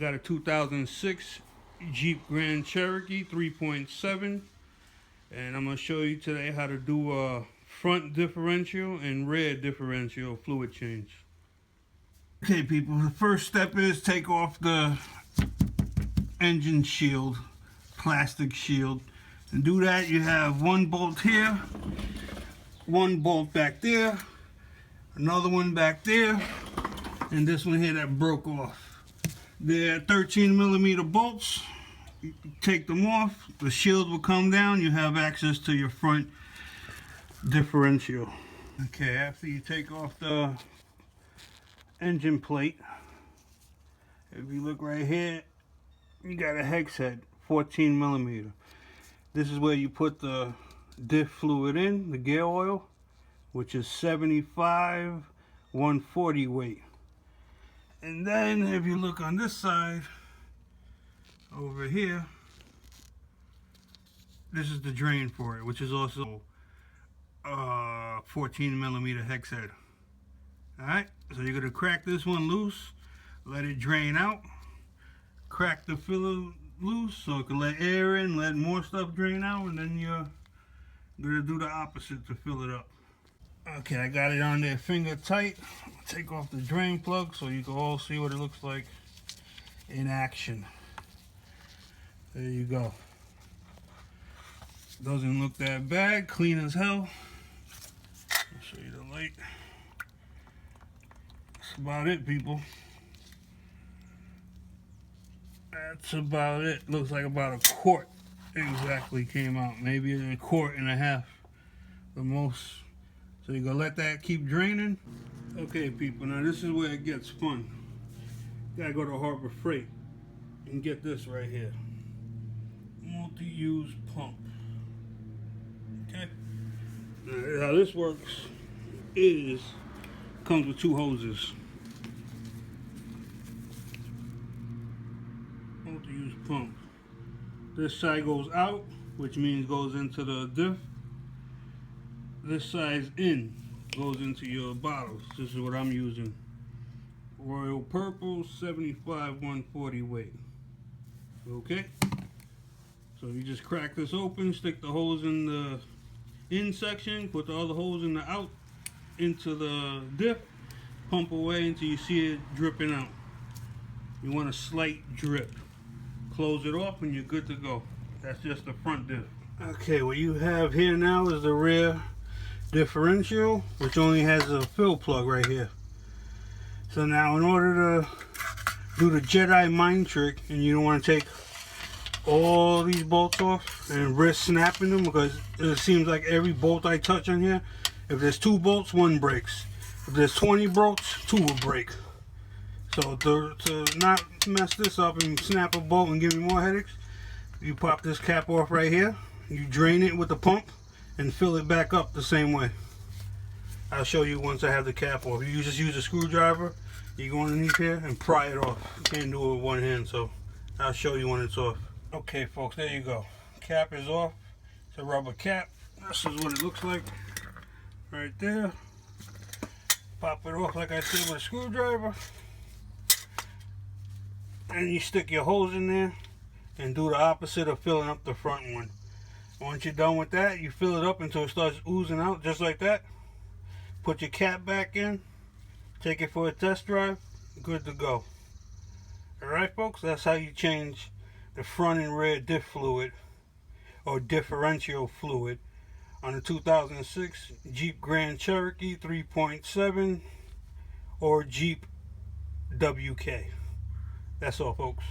Got a 2006 Jeep Grand Cherokee 3.7, and I'm going to show you today how to do a front differential and rear differential fluid change. Okay people, the first step is take off the engine shield, plastic shield. And do that, you have one bolt here, one bolt back there, another one back there, and this one here that broke off. They're 13mm bolts. You take them off, the shield will come down, you have access to your front differential. Okay, after you take off the engine plate, if you look right here, you got a hex head, 14mm. This is where you put the diff fluid in, the gear oil, which is 75 140 weight. And then if you look on this side, over here, this is the drain for it, which is also 14mm hex head. Alright, so you're going to crack this one loose, let it drain out, crack the filler loose so it can let air in, let more stuff drain out, and then you're going to do the opposite to fill it up. Okay, I got it on there finger tight. Take off the drain plug so you can all see what it looks like in action. There you go. Doesn't look that bad, clean as hell. I'll show you the light. That's about it, people. That's about it. Looks like about a quart exactly came out. Maybe a quart and a half the most. So you're gonna let that keep draining. Okay people, now this is where it gets fun. You gotta go to Harbor Freight and get this right here. Multi-use pump. Okay. Now how this works is, comes with two hoses. Multi-use pump. This side goes out, which means goes into the diff. This size in goes into your bottles. This is what I'm using. Royal Purple, 75 140 weight. Okay? So you just crack this open, stick the hose in the in section, put the other hose in the out into the diff, pump away until you see it dripping out. You want a slight drip. Close it off and you're good to go. That's just the front diff. Okay, what you have here now is the rear differential, which only has a fill plug right here. So now in order to do the Jedi mind trick, and you don't want to take all these bolts off and risk snapping them, because it seems like every bolt I touch on here, if there's 2 bolts, 1 breaks. If there's 20 bolts, 2 will break. So to not mess this up and snap a bolt and give me more headaches, you pop this cap off right here, you drain it with the pump, and fill it back up the same way. I'll show you once I have the cap off. You just use a screwdriver, you go underneath here and pry it off. You can't do it with one hand, so I'll show you when it's off. Okay folks, there you go. Cap is off. It's a rubber cap. This is what it looks like right there. Pop it off like I said with a screwdriver. And you stick your hose in there and do the opposite of filling up the front one. Once you're done with that, you fill it up until it starts oozing out, just like that. Put your cap back in, take it for a test drive, good to go. Alright folks, that's how you change the front and rear diff fluid, or differential fluid, on the 2006 Jeep Grand Cherokee 3.7 or Jeep WK. That's all folks.